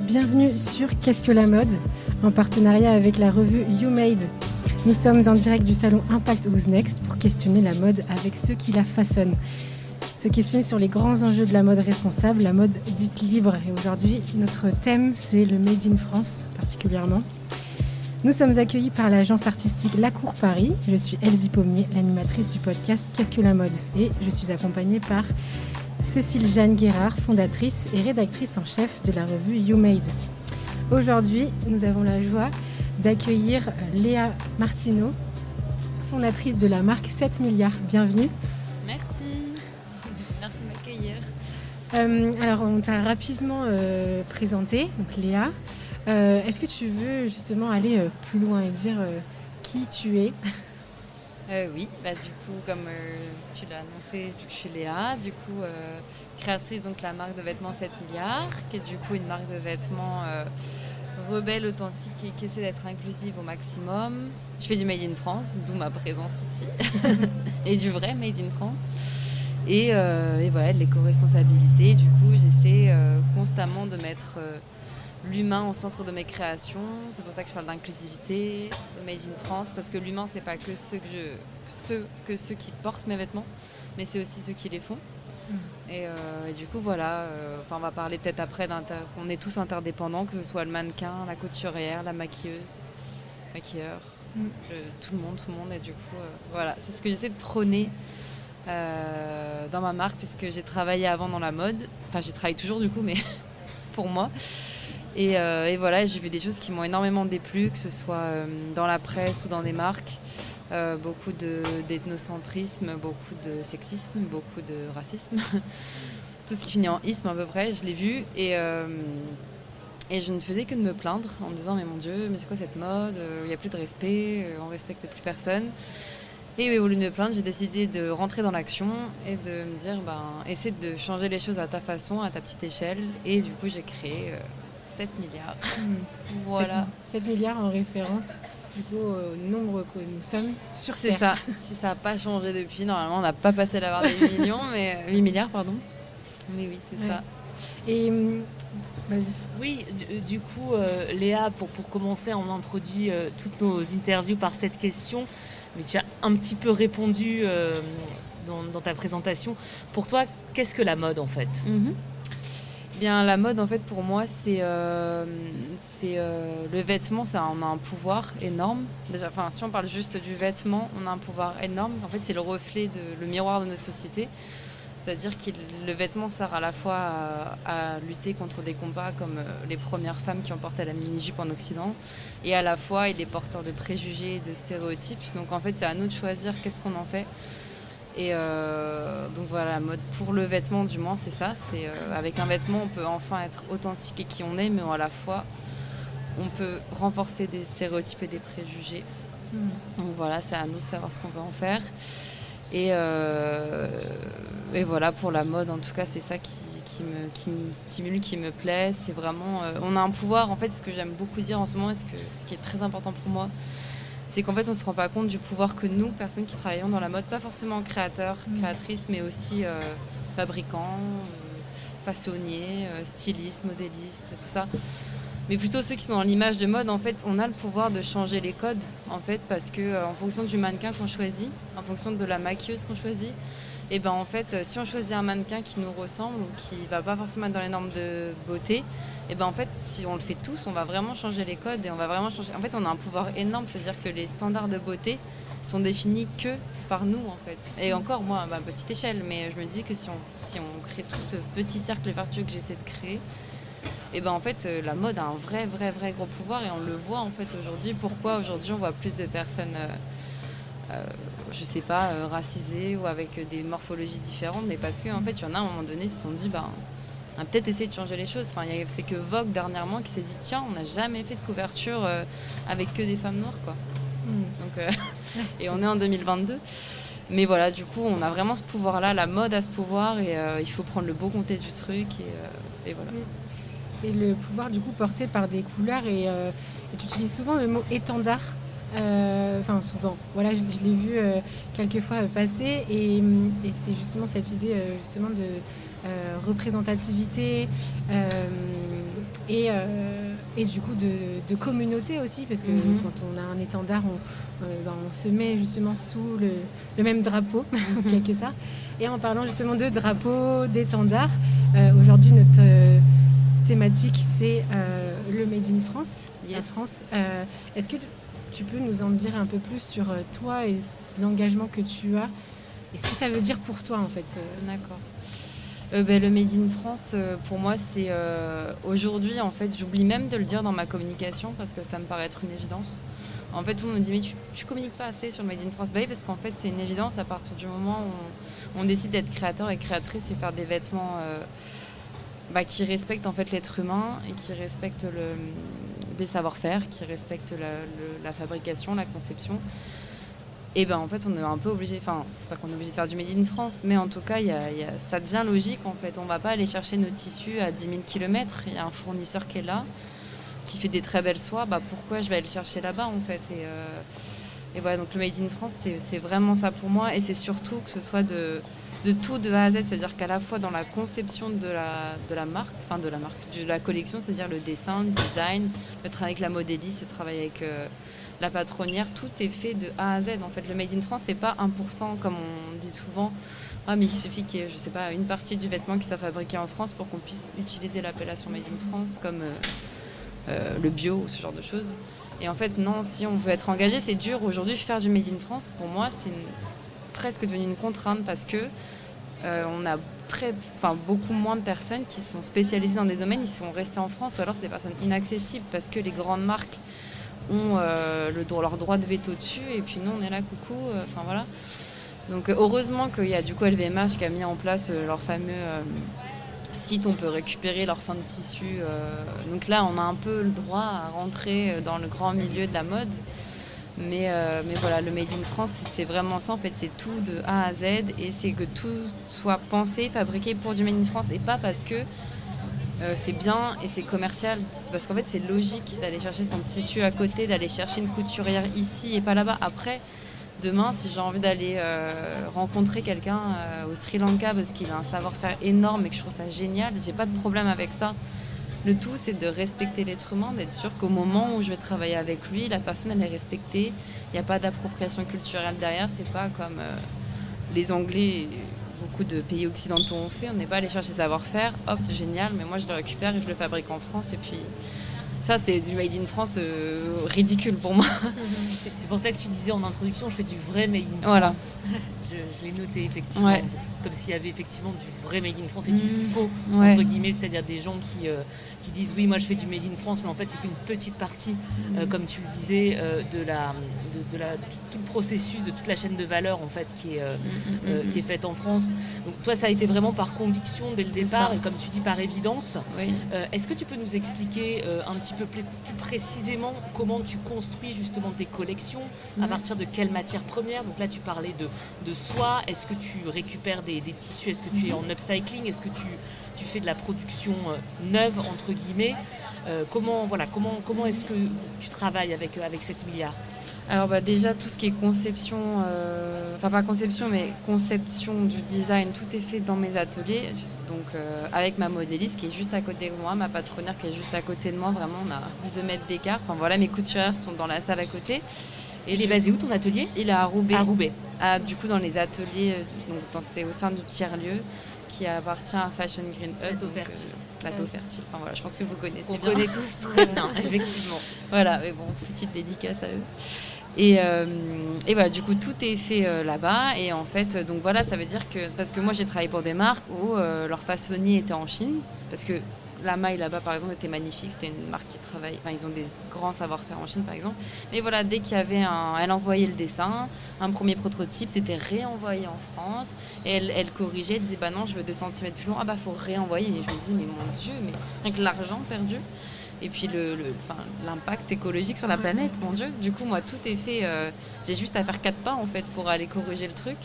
Bienvenue sur Qu'est-ce que la mode, en partenariat avec la revue You Made. Nous sommes en direct du salon Impact Who's Next pour questionner la mode avec ceux qui la façonnent. Se questionner sur les grands enjeux de la mode responsable, la mode dite libre. Et aujourd'hui, notre thème, c'est le Made in France particulièrement. Nous sommes accueillis par l'agence artistique La Cour Paris. Je suis Elsie Pommier, l'animatrice du podcast Qu'est-ce que la mode. Et je suis accompagnée par Cécile Jeanne Guérard, fondatrice et rédactrice en chef de la revue You Made. Aujourd'hui, nous avons la joie d'accueillir Léa Martineau, fondatrice de la marque 7 milliards. Bienvenue. Merci de m'accueillir. Alors, on t'a rapidement présenté, donc Léa. Est-ce que tu veux justement aller plus loin et dire qui tu es ? Oui, du coup, comme tu l'as annoncé, je suis Léa, du coup, créatrice de la marque de vêtements 7 milliards, qui est du coup une marque de vêtements rebelle, authentique et qui essaie d'être inclusive au maximum. Je fais du Made in France, d'où ma présence ici, et du vrai Made in France. Et voilà, de l'éco-responsabilité. Du coup, j'essaie constamment de mettre l'humain au centre de mes créations. C'est pour ça que je parle d'inclusivité, de Made in France, parce que l'humain, c'est pas que ceux qui portent mes vêtements, mais c'est aussi ceux qui les font. Et du coup, voilà, on va parler peut-être après on est tous interdépendants, que ce soit le mannequin, la couturière, la maquilleuse, maquilleur, tout le monde. Et du coup, voilà, c'est ce que j'essaie de prôner dans ma marque, puisque j'ai travaillé avant dans la mode. Enfin, j'y travaille toujours du coup, mais pour moi. Et voilà, j'ai vu des choses qui m'ont énormément déplu, que ce soit dans la presse ou dans des marques. Beaucoup d'ethnocentrisme, beaucoup de sexisme, beaucoup de racisme. Tout ce qui finit en isme à peu près, je l'ai vu. Et je ne faisais que de me plaindre en me disant « Mais mon Dieu, mais c'est quoi cette mode ? Il n'y a plus de respect, on ne respecte plus personne. » Et au lieu de me plaindre, j'ai décidé de rentrer dans l'action et de me dire essaie de changer les choses à ta façon, à ta petite échelle. Et du coup, j'ai créé 7 milliards. Voilà. 7 milliards en référence du coup au nombre que nous sommes sur Terre. C'est ça. Si ça n'a pas changé depuis, normalement, on n'a pas passé la barre des 8 millions, mais 8 milliards, pardon. Mais oui, c'est ça. Et vas-y. Oui, du coup, Léa, pour commencer, on introduit toutes nos interviews par cette question, mais tu as un petit peu répondu dans ta présentation. Pour toi, qu'est-ce que la mode en fait ? Bien, la mode, en fait, pour moi, c'est le vêtement, on a un pouvoir énorme. Déjà, si on parle juste du vêtement, on a un pouvoir énorme. En fait, c'est le reflet, le miroir de notre société. C'est-à-dire que le vêtement sert à la fois à lutter contre des combats comme les premières femmes qui ont porté la mini-jupe en Occident, et à la fois il est porteur de préjugés et de stéréotypes. Donc en fait, c'est à nous de choisir qu'est-ce qu'on en fait. Et donc voilà, la mode pour le vêtement, du moins, c'est ça. C'est avec un vêtement, on peut enfin être authentique et qui on est, mais à la fois, on peut renforcer des stéréotypes et des préjugés. Donc voilà, c'est à nous de savoir ce qu'on veut en faire. Et voilà, pour la mode, en tout cas, c'est ça qui me stimule, qui me plaît. C'est vraiment, on a un pouvoir. En fait, ce que j'aime beaucoup dire en ce moment, et ce qui est très important pour moi, c'est qu'en fait, on ne se rend pas compte du pouvoir que nous, personnes qui travaillons dans la mode, pas forcément créateurs, créatrices, mais aussi fabricants, façonniers, stylistes, modélistes, tout ça. Mais plutôt ceux qui sont dans l'image de mode, en fait, on a le pouvoir de changer les codes, en fait, parce que en fonction du mannequin qu'on choisit, en fonction de la maquilleuse qu'on choisit, et en fait, si on choisit un mannequin qui nous ressemble ou qui va pas forcément être dans les normes de beauté, en fait, si on le fait tous, on va vraiment changer les codes et on va vraiment changer. En fait, on a un pouvoir énorme, c'est-à-dire que les standards de beauté sont définis que par nous, en fait. Et encore, moi, à petite échelle, mais je me dis que si on crée tout ce petit cercle vertueux que j'essaie de créer, en fait, la mode a un vrai gros pouvoir et on le voit en fait aujourd'hui. Pourquoi aujourd'hui on voit plus de personnes, je sais pas, racisées ou avec des morphologies différentes, mais parce qu'en fait, il y en a à un moment donné, ils se sont dit, on va peut-être essayer de changer les choses. C'est que Vogue dernièrement qui s'est dit, tiens, on n'a jamais fait de couverture avec que des femmes noires, quoi. Donc, et on est en 2022. Mais voilà, du coup, on a vraiment ce pouvoir-là, la mode a ce pouvoir et il faut prendre le beau côté du truc et voilà. Et le pouvoir du coup porté par des couleurs et tu utilises souvent le mot étendard, souvent, voilà, je l'ai vu quelques fois passer et c'est justement cette idée justement de représentativité et du coup de communauté aussi, parce que quand on a un étendard, on se met justement sous le même drapeau, en quelque sorte. Et en parlant justement de drapeau, d'étendard, aujourd'hui notre thématique c'est le Made in France, la France. Est-ce que tu peux nous en dire un peu plus sur toi et l'engagement que tu as et ce que ça veut dire pour toi en fait D'accord. Le Made in France, pour moi, c'est aujourd'hui, en fait, j'oublie même de le dire dans ma communication parce que ça me paraît être une évidence. En fait, tout le monde me dit, mais tu communiques pas assez sur le Made in France. Bah oui, parce qu'en fait, c'est une évidence à partir du moment où on décide d'être créateur et créatrice et faire des vêtements qui respectent en fait l'être humain et qui respectent les savoir-faire, qui respectent la fabrication, la conception. Et en fait, on est un peu obligé, enfin, c'est pas qu'on est obligé de faire du Made in France, mais en tout cas, ça devient logique en fait. On va pas aller chercher nos tissus à 10 000 km. Il y a un fournisseur qui est là, qui fait des très belles soies. Pourquoi je vais aller le chercher là-bas en fait et voilà, donc le Made in France, c'est vraiment ça pour moi. Et c'est surtout que ce soit de tout de A à Z, c'est-à-dire qu'à la fois dans la conception de la marque, de la collection, c'est-à-dire le dessin, le design, le travail avec la modéliste, le travail avec la patronnière, tout est fait de A à Z. En fait, le Made in France, c'est pas 1%, comme on dit souvent. Ah, mais il suffit qu'il y ait, je sais pas, une partie du vêtement qui soit fabriquée en France pour qu'on puisse utiliser l'appellation Made in France, comme le bio ou ce genre de choses. Et en fait, non, si on veut être engagé, c'est dur. Aujourd'hui, faire du Made in France, pour moi, c'est presque devenu une contrainte parce que on a beaucoup moins de personnes qui sont spécialisées dans des domaines, ils sont restés en France, ou alors c'est des personnes inaccessibles parce que les grandes marques ont leur droit de veto dessus, et puis nous on est là, coucou, voilà. Donc heureusement qu'il y a du coup LVMH qui a mis en place leur fameux site où on peut récupérer leur fin de tissu. Donc là on a un peu le droit à rentrer dans le grand milieu de la mode. Mais voilà, le Made in France, c'est vraiment ça en fait, c'est tout de A à Z, et c'est que tout soit pensé, fabriqué pour du Made in France, et pas parce que c'est bien et c'est commercial. C'est parce qu'en fait c'est logique d'aller chercher son tissu à côté, d'aller chercher une couturière ici et pas là-bas. Après, demain, si j'ai envie d'aller rencontrer quelqu'un au Sri Lanka parce qu'il a un savoir-faire énorme et que je trouve ça génial, j'ai pas de problème avec ça. Le tout, c'est de respecter l'être humain, d'être sûr qu'au moment où je vais travailler avec lui, la personne, elle est respectée. Il n'y a pas d'appropriation culturelle derrière. C'est pas comme les Anglais, beaucoup de pays occidentaux ont fait. On n'est pas allé chercher savoir-faire. Hop, c'est génial, mais moi, je le récupère et je le fabrique en France. Et puis, ça, c'est du Made in France ridicule pour moi. C'est pour ça que tu disais en introduction, je fais du vrai Made in France. Voilà. Je l'ai noté effectivement, ouais. Comme s'il y avait effectivement du vrai Made in France et du faux, entre guillemets, c'est-à-dire des gens qui disent oui, moi je fais du Made in France, mais en fait c'est qu'une petite partie, comme tu le disais, tout le processus, de toute la chaîne de valeur en fait qui est faite en France. Donc toi, ça a été vraiment par conviction dès le départ, et comme tu dis, par évidence. Oui. Est-ce que tu peux nous expliquer un petit peu plus précisément comment tu construis justement tes collections, à partir de quelles matières premières? Donc là, tu parlais de soie. Est-ce que tu récupères des tissus? Est-ce que tu es en upcycling? Est-ce que tu fais de la production neuve, entre guillemets? Comment est-ce que tu travailles avec 7 milliards? Alors déjà, tout ce qui est conception, pas conception, mais conception du design, tout est fait dans mes ateliers. Donc avec ma modéliste qui est juste à côté de moi, ma patronnière qui est juste à côté de moi, vraiment on a 2 mètres d'écart. Enfin voilà, mes couturières sont dans la salle à côté. Et il est basé où ton atelier? Il est à Roubaix. À Roubaix. Du coup, dans les ateliers, c'est au sein du tiers-lieu qui appartient à Fashion Green Hub. Plateau Fertile. Plateau Fertile. Enfin voilà, je pense que vous connaissez bien. On connaît tous très bien, effectivement. Voilà, mais bon, petite dédicace à eux. Et voilà, du coup, tout est fait là-bas. Et en fait, donc voilà, ça veut dire que... Parce que moi, j'ai travaillé pour des marques où leur façonnier était en Chine. Parce que la maille là-bas, par exemple, était magnifique. C'était une marque qui travaille... Enfin, ils ont des grands savoir-faire en Chine, par exemple. Mais voilà, dès qu'il y avait elle envoyait le dessin, un premier prototype, c'était réenvoyé en France. Et elle corrigeait, elle disait, bah non, je veux 2 cm plus long. Ah bah, faut réenvoyer. Mais je me dis, mais mon Dieu, mais avec l'argent perdu. Et puis l'impact écologique sur la planète, mon Dieu. Du coup, moi, tout est fait... j'ai juste à faire 4 pas, en fait, pour aller corriger le truc.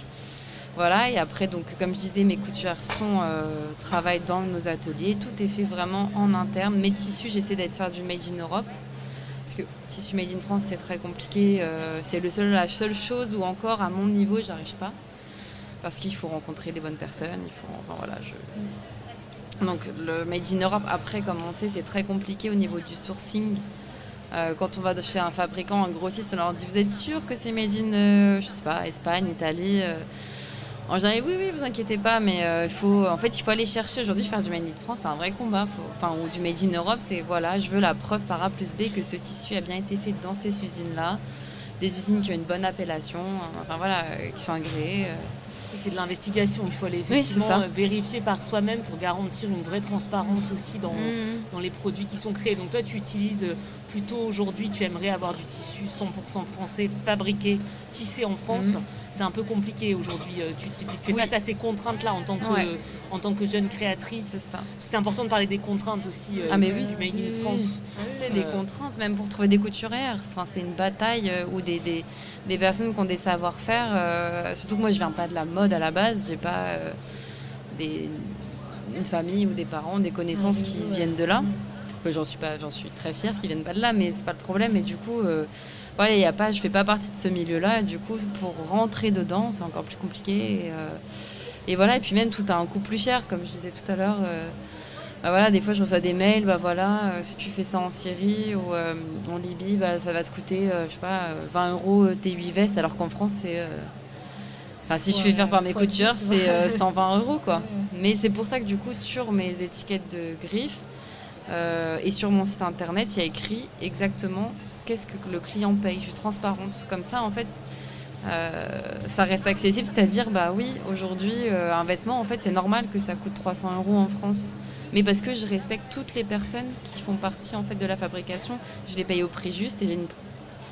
Voilà, et après, donc, comme je disais, mes couturières travaillent dans nos ateliers. Tout est fait vraiment en interne. Mes tissus, j'essaie faire du Made in Europe. Parce que tissu Made in France, c'est très compliqué. C'est la seule chose où encore, à mon niveau, j'arrive pas. Parce qu'il faut rencontrer les bonnes personnes. Donc le Made in Europe, après, comme on sait, c'est très compliqué au niveau du sourcing. Quand on va chez un fabricant, un grossiste, on leur dit vous êtes sûr que c'est Made in, je sais pas, Espagne, Italie en général, oui, vous inquiétez pas, mais il faut aller chercher aujourd'hui, faire du Made in France, c'est un vrai combat. Ou du Made in Europe, c'est voilà, je veux la preuve par A plus B que ce tissu a bien été fait dans ces usines-là, des usines qui ont une bonne appellation, qui sont agréées. C'est de l'investigation, il faut aller vérifier par soi-même pour garantir une vraie transparence aussi dans les produits qui sont créés. Donc toi, tu utilises plutôt aujourd'hui, tu aimerais avoir du tissu 100% français, fabriqué, tissé en France. C'est un peu compliqué aujourd'hui. Tu es face à ces contraintes-là en tant que jeune créatrice. C'est important de parler des contraintes aussi du Made in France. C'est des contraintes, même pour trouver des couturières. Enfin, c'est une bataille où des personnes qui ont des savoir-faire. Surtout que moi, je viens pas de la mode à la base. J'ai pas une famille ou des parents, des connaissances qui viennent de là. J'en suis très fière qu'ils viennent pas de là, mais c'est pas le problème. Et du coup, je fais pas partie de ce milieu-là. Et du coup, pour rentrer dedans, c'est encore plus compliqué. Et voilà. Et puis même, tout a un coût plus cher, comme je disais tout à l'heure. Des fois, je reçois des mails. Si tu fais ça en Syrie ou en Libye, ça va te coûter, 20 € tes 8 vestes, alors qu'en France, c'est si je fais faire par mes coutures, c'est 120 €, quoi. Mais c'est pour ça que du coup, sur mes étiquettes de griffes et sur mon site internet, il y a écrit exactement qu'est-ce que le client paye. Je suis transparente. Comme ça, en fait, ça reste accessible. C'est-à-dire, aujourd'hui, un vêtement, en fait, c'est normal que ça coûte 300 € en France. Mais parce que je respecte toutes les personnes qui font partie, en fait, de la fabrication. Je les paye au prix juste et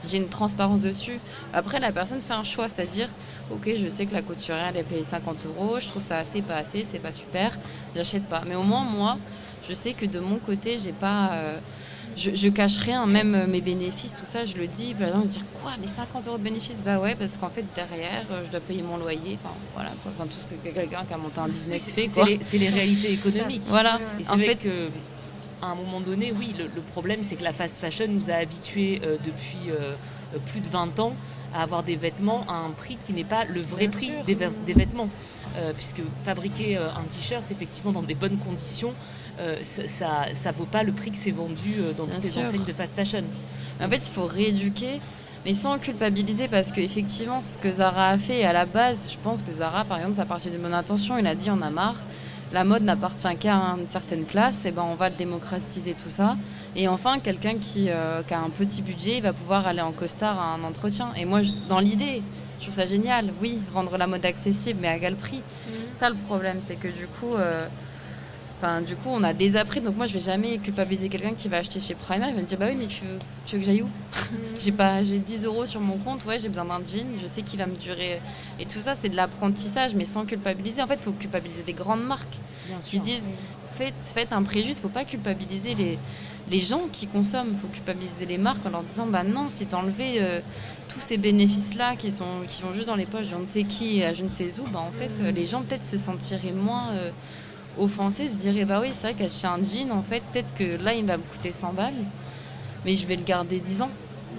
j'ai une transparence dessus. Après, la personne fait un choix, c'est-à-dire, ok, je sais que la couturière, elle est payée 50 €, je trouve ça assez, pas assez, c'est pas super, j'achète pas. Mais au moins, moi, je sais que de mon côté, j'ai pas... je cache rien, même mes bénéfices, tout ça, je le dis. Les gens vont se dire, quoi, mais 50 € de bénéfices? Ouais, parce qu'en fait, derrière, je dois payer mon loyer, tout ce que quelqu'un qui a monté un business fait, quoi. C'est les réalités économiques. Voilà. Et c'est vrai que... À un moment donné, oui, le problème, c'est que la fast fashion nous a habitués depuis plus de 20 ans à avoir des vêtements à un prix qui n'est pas le vrai prix des vêtements. Puisque fabriquer un t-shirt, effectivement, dans des bonnes conditions, ça vaut pas le prix que c'est vendu dans toutes les enseignes de fast fashion. En fait, il faut rééduquer, mais sans culpabiliser, parce qu'effectivement, ce que Zara a fait, à la base, je pense que Zara, par exemple, ça partit de bonne intention. Il a dit, on a marre. La mode n'appartient qu'à une certaine classe, et on va démocratiser tout ça. Et enfin, quelqu'un qui a un petit budget, il va pouvoir aller en costard à un entretien. Et moi, dans l'idée, je trouve ça génial. Oui, rendre la mode accessible, mais à quel prix. Ça, le problème, c'est que du coup, on a des appris. Donc moi, je vais jamais culpabiliser quelqu'un qui va acheter chez Primark. Il va me dire, oui, mais tu veux que j'aille où? J'ai 10 € sur mon compte, j'ai besoin d'un jean, je sais qu'il va me durer. Et tout ça, c'est de l'apprentissage, mais sans culpabiliser. En fait, il faut culpabiliser les grandes marques qui disent, faites un prix juste. Il ne faut pas culpabiliser les gens qui consomment. Il faut culpabiliser les marques en leur disant, non, si tu enlevais tous ces bénéfices-là qui vont juste dans les poches de je ne sais qui, à je ne sais où, en fait, les gens peut-être se sentiraient moins... offensés, se diraient oui, c'est vrai qu'acheter un jean, en fait, peut-être que là, il va me coûter 100 balles, mais je vais le garder 10 ans.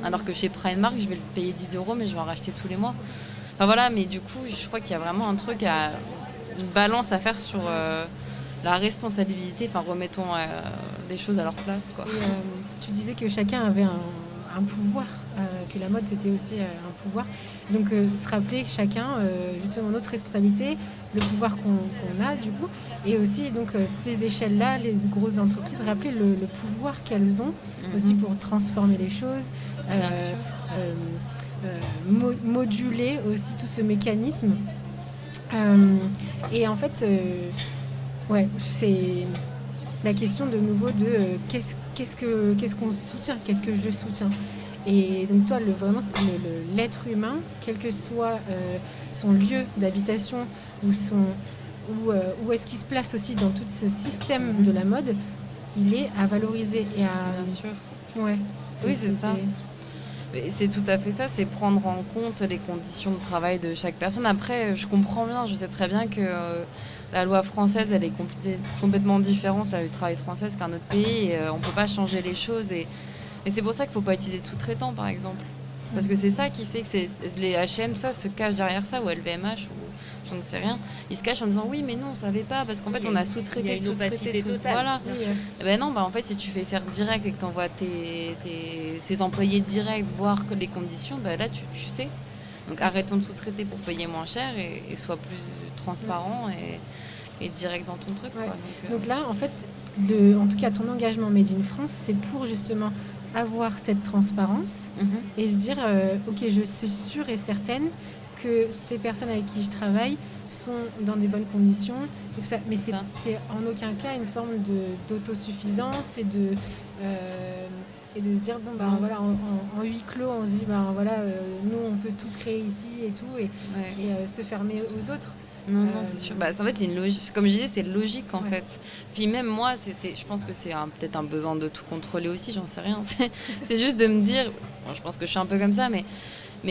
Alors que chez Primark, je vais le payer 10 €, mais je vais en racheter tous les mois. Mais du coup, je crois qu'il y a vraiment une balance à faire sur la responsabilité. Remettons les choses à leur place, quoi. Et, tu disais que chacun avait un pouvoir, que la mode c'était aussi un pouvoir. Donc se rappeler chacun justement notre responsabilité, le pouvoir qu'on a du coup, et aussi donc ces échelles-là, les grosses entreprises, rappeler le pouvoir qu'elles ont aussi pour transformer les choses, moduler aussi tout ce mécanisme. Et en fait, c'est la question de nouveau de qu'est-ce qu'on soutient, qu'est-ce que je soutiens. Et donc toi, vraiment, c'est l'être humain, quel que soit son lieu d'habitation ou où est-ce qu'il se place aussi dans tout ce système de la mode, il est à valoriser et à... Bien sûr. Ouais. Oui, c'est ça. C'est tout à fait ça, c'est prendre en compte les conditions de travail de chaque personne. Après, je comprends bien, je sais très bien que la loi française, elle est complètement différente, la loi du travail française, qu'un autre pays. Et, on ne peut pas changer les choses. Et c'est pour ça qu'il ne faut pas utiliser de sous-traitants, par exemple. Parce que c'est ça qui fait que les H&M, tout ça, se cachent derrière ça, ou LVMH, ou j'en sais rien. Ils se cachent en disant oui, mais non, on savait pas, parce qu'en fait, on a sous-traité, il y a une opacité tout. totale. Voilà. Oui, Et ben non, en fait, si tu fais faire direct et que tu envoies tes employés direct voir les conditions, là, tu sais. Donc arrêtons de sous-traiter pour payer moins cher et sois plus transparent et direct dans ton truc. Ouais. Quoi. Donc là, en fait, en tout cas, ton engagement Made in France, c'est pour justement avoir cette transparence et se dire, ok, je suis sûre et certaine que ces personnes avec qui je travaille sont dans des bonnes conditions. Et tout ça. Mais c'est en aucun cas une forme d'autosuffisance et de se dire, voilà, en huis clos, on se dit, nous, on peut tout créer ici et tout, et se fermer aux autres. Non, c'est sûr. En fait, c'est une logique. Comme je disais, c'est logique, en fait. Puis même moi, je pense que c'est peut-être un besoin de tout contrôler aussi, j'en sais rien. C'est juste de me dire, je pense que je suis un peu comme ça, mais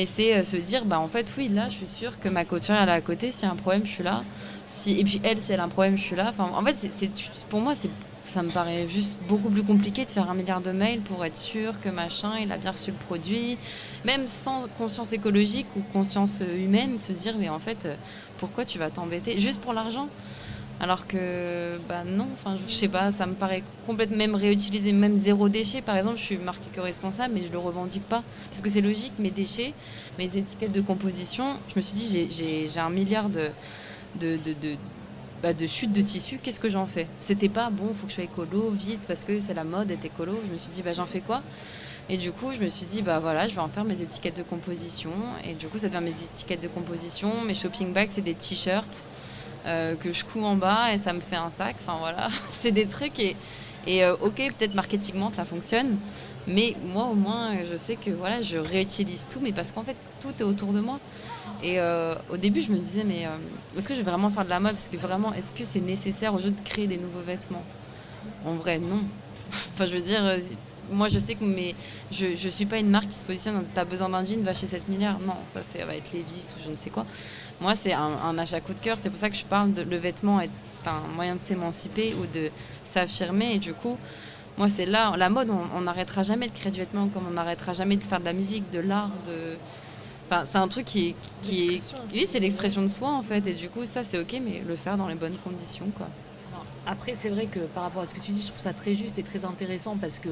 c'est se dire, en fait, oui, là, je suis sûre que ma couturière, elle est à côté. S'il y a un problème, je suis là. Et puis elle, si elle a un problème, je suis là. Enfin, en fait, pour moi, ça me paraît juste beaucoup plus compliqué de faire 1 milliard de mails pour être sûr que machin, il a bien reçu le produit. Même sans conscience écologique ou conscience humaine, se dire, mais en fait, pourquoi tu vas t'embêter juste pour l'argent ? Alors que, non, je sais pas, ça me paraît complètement, même réutiliser, même zéro déchet, par exemple, je suis marquée éco-responsable, mais je le revendique pas. Parce que c'est logique, mes déchets, mes étiquettes de composition, je me suis dit, j'ai 1 milliard de chute de tissu, qu'est-ce que j'en fais ? C'était pas bon, il faut que je sois écolo, vite, parce que c'est la mode d'être écolo. Je me suis dit, j'en fais quoi ? Et du coup, je me suis dit, voilà, je vais en faire mes étiquettes de composition. Et du coup, ça devient mes étiquettes de composition. Mes shopping bags, c'est des t-shirts que je couds en bas et ça me fait un sac. Enfin, voilà, c'est des trucs. Et ok, peut-être marketingement, ça fonctionne. Mais moi, au moins, je sais que voilà, je réutilise tout, mais parce qu'en fait, tout est autour de moi. Et au début, je me disais, mais est-ce que je vais vraiment faire de la mode ? Parce que vraiment, est-ce que c'est nécessaire aujourd'hui de créer des nouveaux vêtements ? En vrai, non. Enfin, je veux dire, moi, je sais que je suis pas une marque qui se positionne, t'as besoin d'un jean, va chez 7 milliards. Non, ça va être Levi's ou je ne sais quoi. Moi, c'est un achat coup de cœur. C'est pour ça que je parle de le vêtement est un moyen de s'émanciper ou de s'affirmer. Et du coup, moi, c'est là, la mode, on n'arrêtera jamais de créer du vêtement comme on n'arrêtera jamais de faire de la musique, de l'art, c'est un truc qui est... Oui, c'est l'expression de soi, en fait. Et du coup, ça, c'est OK, mais le faire dans les bonnes conditions, quoi. Après, c'est vrai que par rapport à ce que tu dis, je trouve ça très juste et très intéressant parce que,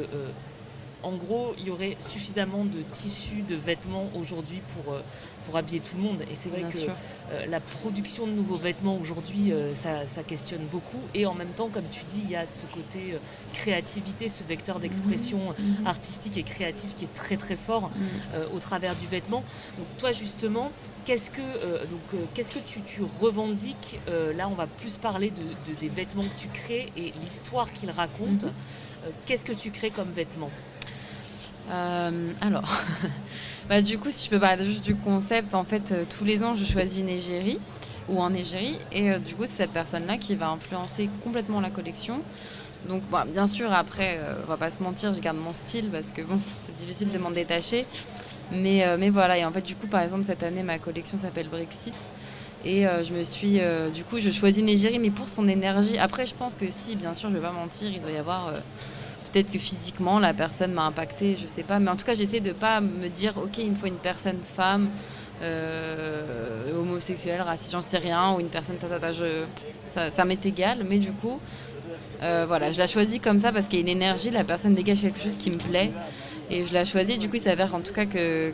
en gros, il y aurait suffisamment de tissus, de vêtements aujourd'hui pour habiller tout le monde. Et c'est vrai que la production de nouveaux vêtements aujourd'hui, ça questionne beaucoup. Et en même temps, comme tu dis, il y a ce côté créativité, ce vecteur d'expression artistique et créatif qui est très très fort au travers du vêtement. Donc toi, justement, qu'est-ce que tu revendiques là, on va plus parler des vêtements que tu crées et l'histoire qu'ils racontent. Qu'est-ce que tu crées comme vêtements ? Alors, du coup, si je peux parler juste du concept, en fait, tous les ans, je choisis une égérie ou un égérie, et du coup, c'est cette personne-là qui va influencer complètement la collection. Donc, bien sûr, après, on va pas se mentir, je garde mon style parce que c'est difficile de m'en détacher. Mais voilà, et en fait, du coup, par exemple, cette année, ma collection s'appelle Brexit. Et du coup, je choisis une égérie, mais pour son énergie. Après, je pense que si, bien sûr, je vais pas mentir, il doit y avoir... peut-être que physiquement, la personne m'a impactée, je sais pas. Mais en tout cas, j'essaie de pas me dire, OK, il me faut une personne femme, homosexuelle, raciste, j'en sais rien, ou une personne ça m'est égal. Mais du coup, voilà, je la choisis comme ça parce qu'il y a une énergie, la personne dégage quelque chose qui me plaît. Et je la choisis. Du coup, il s'avère en tout cas que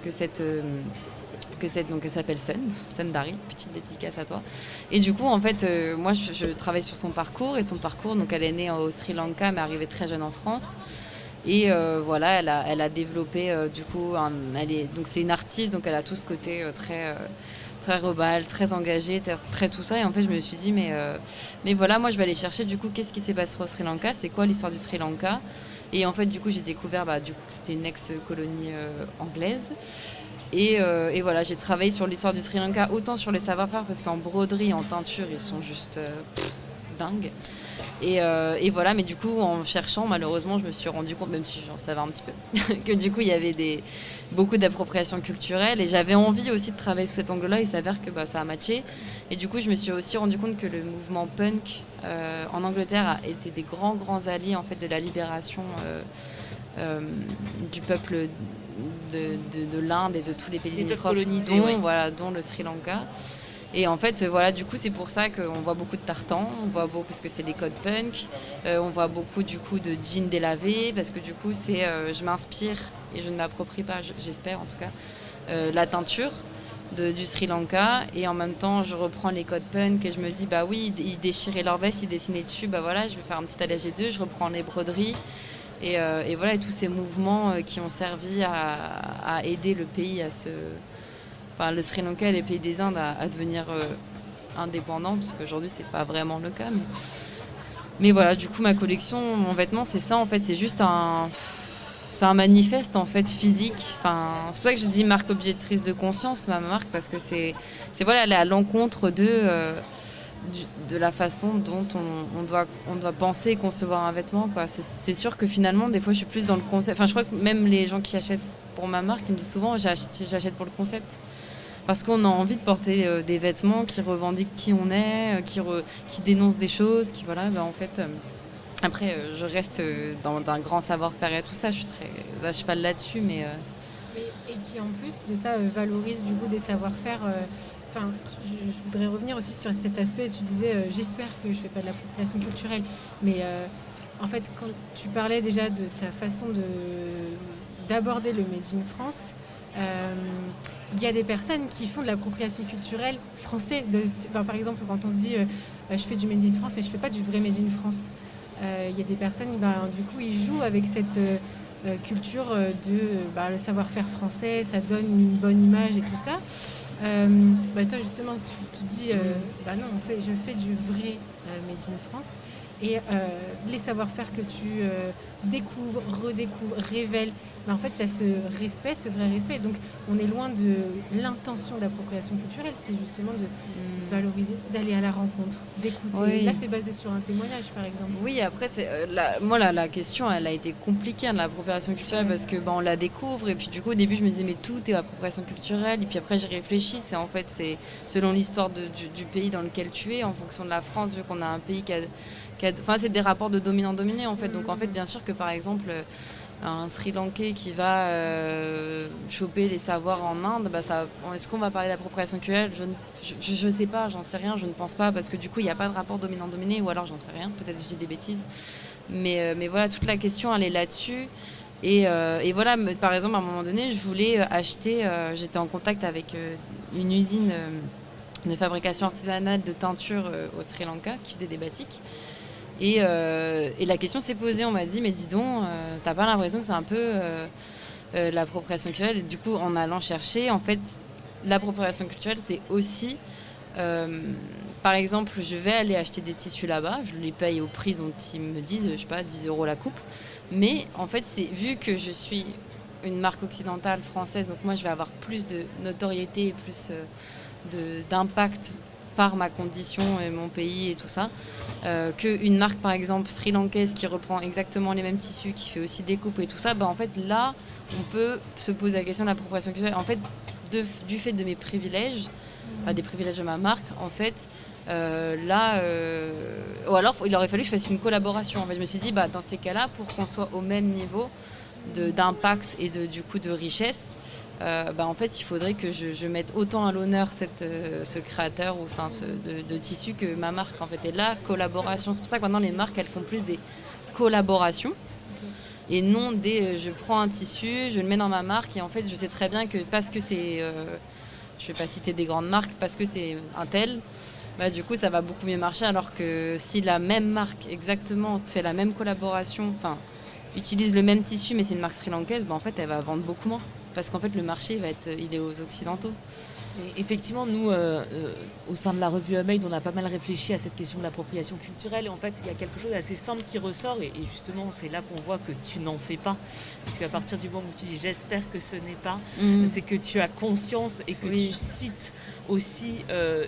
donc elle s'appelle Sun Dari, petite dédicace à toi. Et du coup, en fait, moi, je travaille sur son parcours. Et son parcours, donc elle est née au Sri Lanka, mais arrivée très jeune en France. Et voilà, elle a développé, du coup, donc c'est une artiste, donc elle a tout ce côté très rebelle, très engagée, très tout ça. Et en fait, je me suis dit, mais voilà, moi, je vais aller chercher, du coup, qu'est-ce qui s'est passé au Sri Lanka ? C'est quoi l'histoire du Sri Lanka ? Et en fait, du coup, j'ai découvert, du coup, c'était une ex-colonie anglaise. Et voilà, j'ai travaillé sur l'histoire du Sri Lanka, autant sur les savoir-faire, parce qu'en broderie, en teinture, ils sont juste dingues. Et voilà, mais du coup, en cherchant, malheureusement, je me suis rendu compte, même si j'en savais un petit peu, que du coup, il y avait beaucoup d'appropriation culturelle. Et j'avais envie aussi de travailler sous cet angle-là. Il s'avère que ça a matché. Et du coup, je me suis aussi rendu compte que le mouvement punk en Angleterre a été des grands alliés en fait, de la libération du peuple de l'Inde et de tous les pays limitrophes, colonisés, dont le Sri Lanka. Et en fait, du coup, c'est pour ça qu'on voit beaucoup de tartans, parce que c'est des codes punk, on voit beaucoup, du coup, de jeans délavés, parce que, du coup, je m'inspire et je ne m'approprie pas, j'espère, en tout cas, la teinture du Sri Lanka, et en même temps, je reprends les codes punk et je me dis, bah oui, ils déchiraient leur veste, ils dessinaient dessus, bah voilà, je vais faire un petit allégé d'eux, je reprends les broderies, et voilà, et tous ces mouvements qui ont servi à aider le pays le Sri Lanka et les pays des Indes à devenir indépendants, parce qu'aujourd'hui c'est pas vraiment le cas. Mais voilà, du coup ma collection, mon vêtement, c'est ça en fait, c'est un manifeste en fait physique. Enfin, c'est pour ça que je dis marque objectrice de conscience, ma marque, parce que voilà, elle est à l'encontre de la façon dont on doit penser et concevoir un vêtement, quoi. C'est sûr que finalement, des fois, je suis plus dans le concept. Enfin, je crois que même les gens qui achètent pour ma marque, ils me disent souvent, j'achète pour le concept. Parce qu'on a envie de porter des vêtements qui revendiquent qui on est, qui dénoncent des choses, qui voilà, en fait. Après, je reste dans un grand savoir-faire et tout ça. Je suis très à cheval là-dessus, Et qui en plus de ça valorise du coup des savoir-faire. Je voudrais revenir aussi sur cet aspect. Tu disais, j'espère que je fais pas de l'appropriation culturelle, mais en fait, quand tu parlais déjà de ta façon d'aborder le Made in France. Il y a des personnes qui font de l'appropriation culturelle française. Par exemple, quand on se dit je fais du Made in France, mais je fais pas du vrai Made in France. Il y a des personnes, du coup, ils jouent avec cette culture le savoir-faire français, ça donne une bonne image et tout ça. Toi, justement, tu dis non, je fais du vrai Made in France. Et les savoir-faire que tu découvres, redécouvres, révèles, en fait, il y a ce respect, ce vrai respect. Donc, on est loin de l'intention d'appropriation culturelle, c'est justement de valoriser, d'aller à la rencontre, d'écouter. Oui. Là, c'est basé sur un témoignage, par exemple. Oui, après, la question, elle a été compliquée, de l'appropriation culturelle, parce que on la découvre, et puis du coup, au début, je me disais, mais tout est appropriation culturelle, et puis après, j'y réfléchis, c'est selon l'histoire du pays dans lequel tu es, en fonction de la France, vu qu'on a un pays c'est des rapports de dominant-dominé, en fait. Donc, en fait, bien sûr que, par exemple, un Sri Lankais qui va choper les savoirs en Inde, est-ce qu'on va parler d'appropriation culturelle ? Je sais pas, j'en sais rien, je ne pense pas, parce que du coup, il n'y a pas de rapport dominant-dominé, ou alors j'en sais rien, peut-être je dis des bêtises. Mais voilà, toute la question, elle est là-dessus. Et voilà, par exemple, à un moment donné, je voulais acheter, j'étais en contact avec une usine de fabrication artisanale de teinture au Sri Lanka, qui faisait des batiks. Et la question s'est posée, on m'a dit, mais dis donc, t'as pas l'impression que c'est un peu l'appropriation culturelle ? Et du coup, en allant chercher, en fait, l'appropriation culturelle, c'est aussi, par exemple, je vais aller acheter des tissus là-bas, je les paye au prix dont ils me disent, je sais pas, 10 € la coupe. Mais en fait, c'est vu que je suis une marque occidentale française, donc moi, je vais avoir plus de notoriété et plus d'impact par ma condition et mon pays et tout ça, qu'une marque par exemple sri-lankaise qui reprend exactement les mêmes tissus, qui fait aussi des coupes et tout ça, en fait là on peut se poser la question de l'appropriation culturelle. En fait, du fait de mes privilèges, des privilèges de ma marque, en fait ou alors il aurait fallu que je fasse une collaboration. En fait, je me suis dit dans ces cas-là, pour qu'on soit au même niveau d'impact et du coup de richesse, en fait, il faudrait que je mette autant à l'honneur ce créateur de tissu que ma marque. En fait, et là, collaboration. C'est pour ça que maintenant les marques, elles font plus des collaborations et non je prends un tissu, je le mets dans ma marque et en fait, je sais très bien que parce que c'est, je vais pas citer des grandes marques, parce que c'est un tel, du coup, ça va beaucoup mieux marcher. Alors que si la même marque exactement fait la même collaboration, utilise le même tissu, mais c'est une marque sri-lankaise, en fait, elle va vendre beaucoup moins. Parce qu'en fait, le marché, il est aux Occidentaux. Et effectivement, nous, au sein de la revue Made, on a pas mal réfléchi à cette question de l'appropriation culturelle. Et en fait, il y a quelque chose d'assez simple qui ressort. Et justement, c'est là qu'on voit que tu n'en fais pas. Parce qu'à partir du moment où tu dis « j'espère que ce n'est pas », c'est que tu as conscience et que tu cites aussi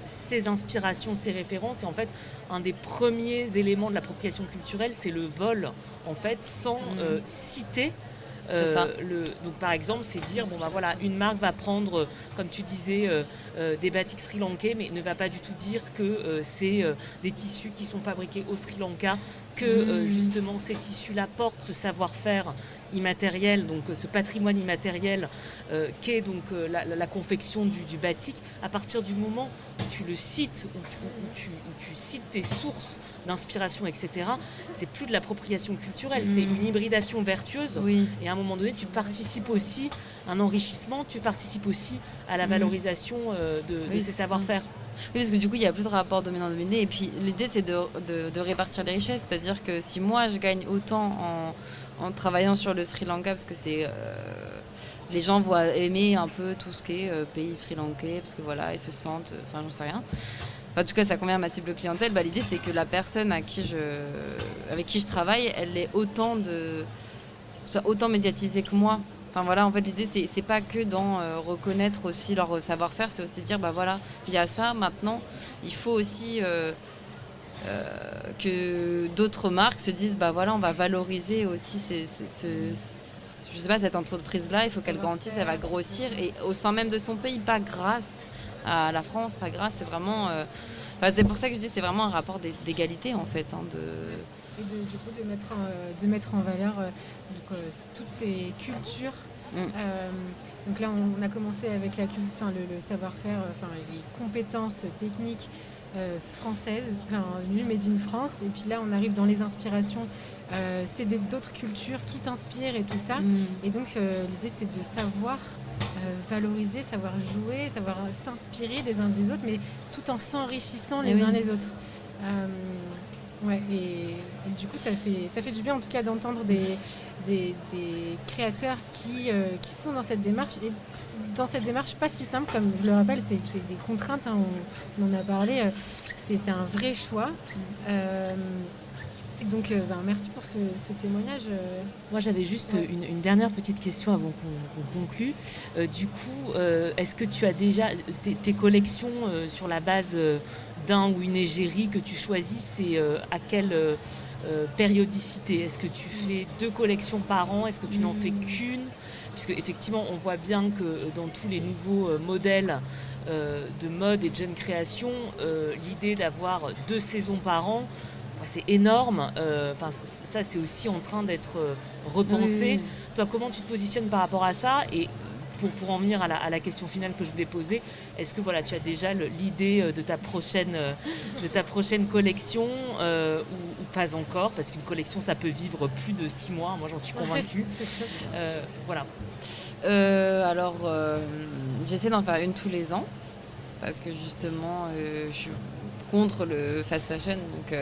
ces inspirations, ces références. Et en fait, un des premiers éléments de l'appropriation culturelle, c'est le vol, en fait, sans citer. Donc par exemple, c'est dire une marque va prendre, comme tu disais, des batiks sri-lankais, mais ne va pas du tout dire que c'est des tissus qui sont fabriqués au Sri Lanka, que justement ces tissus-là portent ce savoir-faire immatériel, donc ce patrimoine immatériel qu'est donc la confection du batik, à partir du moment où tu le cites, où tu cites tes sources d'inspiration, etc., c'est plus de l'appropriation culturelle, c'est une hybridation vertueuse. Oui. Et à un moment donné, tu participes aussi à un enrichissement, tu participes aussi à la valorisation de ces savoir-faire. Oui, parce que du coup, il n'y a plus de rapport dominant-dominé. Et puis, l'idée, c'est de répartir les richesses. C'est-à-dire que si moi, je gagne autant en travaillant sur le Sri Lanka, parce que c'est... les gens vont aimer un peu tout ce qui est pays sri-lankais, parce que voilà, ils se sentent... Enfin, j'en sais rien. Enfin, en tout cas, ça convient à ma cible clientèle. Bah, l'idée, c'est que la personne avec qui je travaille, elle est soit autant médiatisée que moi. Enfin voilà, en fait l'idée c'est pas que dans reconnaître aussi leur savoir-faire, c'est aussi dire bah voilà, il y a ça maintenant, il faut aussi que d'autres marques se disent bah voilà, on va valoriser aussi je sais pas, cette entreprise-là, il faut qu'elle grandisse, elle va grossir et au sein même de son pays, pas grâce à la France, pas grâce, c'est vraiment c'est pour ça que je dis c'est vraiment un rapport d'égalité en fait Et du coup, de mettre en valeur toutes ces cultures. Donc là, on a commencé avec le savoir-faire, les compétences techniques françaises, du Made in France. Et puis là, on arrive dans les inspirations. C'est d'autres cultures qui t'inspirent et tout ça. Et donc, l'idée, c'est de savoir valoriser, savoir jouer, savoir s'inspirer des uns des autres, mais tout en s'enrichissant les uns les autres. Et du coup, ça fait du bien en tout cas d'entendre des créateurs qui sont dans cette démarche. Et dans cette démarche pas si simple, comme je le rappelle, c'est des contraintes, on en a parlé, c'est un vrai choix. Donc merci pour ce témoignage. Moi j'avais juste une dernière petite question avant qu'on conclue. Du coup, est-ce que tu as déjà tes collections sur la base d'un ou une égérie que tu choisis, c'est à quelle périodicité? Est-ce que tu fais 2 collections par an? Est-ce que tu n'en fais qu'une? Puisque effectivement on voit bien que dans tous les nouveaux modèles de mode et de jeune création, l'idée d'avoir 2 saisons par an, c'est énorme. Ça, c'est aussi en train d'être repensé. Toi, comment tu te positionnes par rapport à ça? Et pour en venir à la question finale que je voulais poser, est-ce que tu as déjà l'idée de ta prochaine collection ou pas encore? Parce qu'une collection, ça peut vivre plus de 6 mois. Moi, j'en suis convaincue. Voilà. Alors, j'essaie d'en faire une tous les ans. Parce que justement, je suis contre le fast fashion. Donc,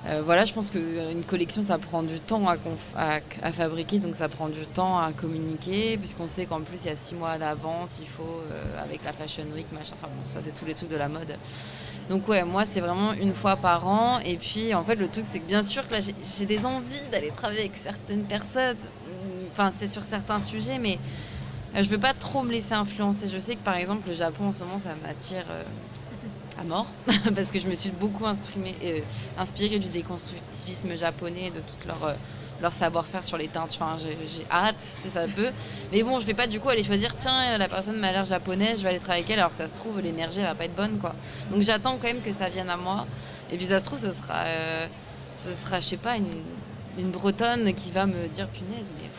je pense qu'une collection, ça prend du temps à fabriquer, donc ça prend du temps à communiquer, puisqu'on sait qu'en plus, il y a 6 mois d'avance, il faut, avec la Fashion Week, machin, enfin bon, ça c'est tous les trucs de la mode. Donc moi, c'est vraiment une fois par an. Et puis, en fait, le truc, c'est que bien sûr que là, j'ai des envies d'aller travailler avec certaines personnes. Enfin, c'est sur certains sujets, mais je veux pas trop me laisser influencer. Je sais que, par exemple, le Japon, en ce moment, ça m'attire... à mort, parce que je me suis beaucoup inspirée du déconstructivisme japonais, de tout leur savoir-faire sur les teintes. Enfin, j'ai hâte, si ça peut. Mais bon, je vais pas du coup aller choisir, tiens, la personne m'a l'air japonaise, je vais aller travailler avec elle, alors que ça se trouve, l'énergie, elle va pas être bonne, quoi. Donc j'attends quand même que ça vienne à moi. Et puis ça se trouve, ce sera je sais pas, une Bretonne qui va me dire, punaise, mais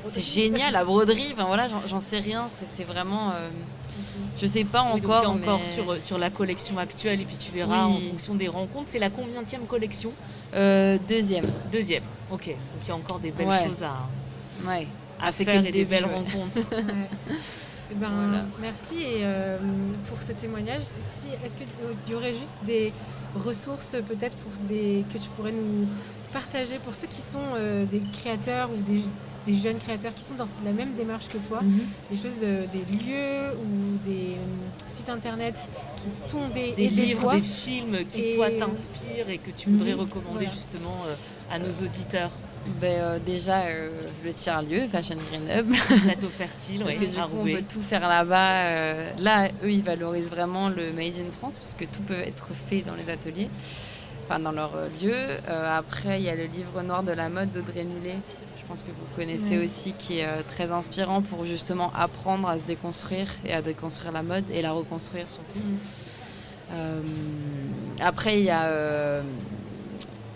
c'est génial, la broderie, enfin voilà, j'en sais rien, c'est vraiment... je sais pas encore. Donc t'es encore sur la collection actuelle et puis tu verras en fonction des rencontres. C'est la combienième collection? Deuxième. Deuxième, ok. Donc il y a encore des belles choses à c'est faire que et des belles rencontres. Voilà. Merci pour ce témoignage. Est-ce qu'il y aurait juste des ressources peut-être que tu pourrais nous partager pour ceux qui sont des créateurs ou des jeunes créateurs qui sont dans la même démarche que toi, des choses, des lieux ou des sites internet qui t'ont des livres, des films qui toi t'inspirent et que tu voudrais recommander justement à nos auditeurs? Déjà le tiers-lieu Fashion Green Hub, plateau fertile, parce que du coup on peut tout faire là-bas. Là eux ils valorisent vraiment le Made in France puisque tout peut être fait dans les ateliers, enfin dans leur lieu. Après il y a le livre noir de la mode d'Audrey Millet, je pense que vous connaissez aussi, qui est très inspirant pour justement apprendre à se déconstruire et à déconstruire la mode et la reconstruire surtout. Après il y a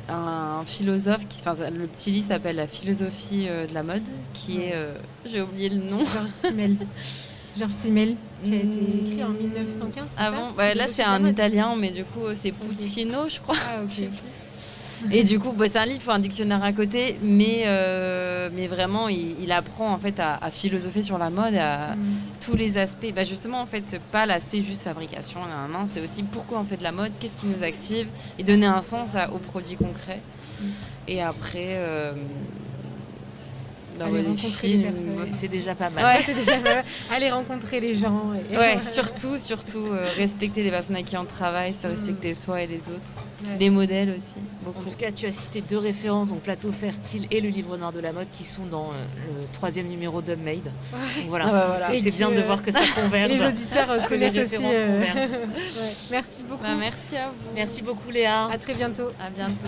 un philosophe, le petit livre s'appelle La philosophie de la mode, qui est, j'ai oublié le nom. Georges Simmel. Georges Simmel, qui a été écrit en 1915, c'est Ah ça bon, là c'est un italien, mais du coup c'est Puccino, je crois. Ah, ok. Et du coup, c'est un livre, il faut un dictionnaire à côté, mais vraiment, il apprend en fait à philosopher sur la mode, à tous les aspects. Justement, en fait, c'est pas l'aspect juste fabrication, c'est aussi pourquoi on fait de la mode, qu'est-ce qui nous active, et donner un sens aux produits concrets. Et après, les films, c'est déjà pas mal. Ouais, c'est déjà pas mal. Aller rencontrer les gens. Ouais, surtout respecter les personnes avec qui on travaille, se respecter soi et les autres. Ouais. Les modèles aussi, beaucoup. En tout cas, tu as cité 2 références, donc Plateau Fertile et le Livre noir de la mode, qui sont dans le 3e numéro d'Hubmade. Ouais. Donc voilà, c'est bien de voir que ça converge. Les auditeurs connaissent aussi. Convergent. Ouais. Merci beaucoup. Merci à vous. Merci beaucoup Léa. À très bientôt. À bientôt.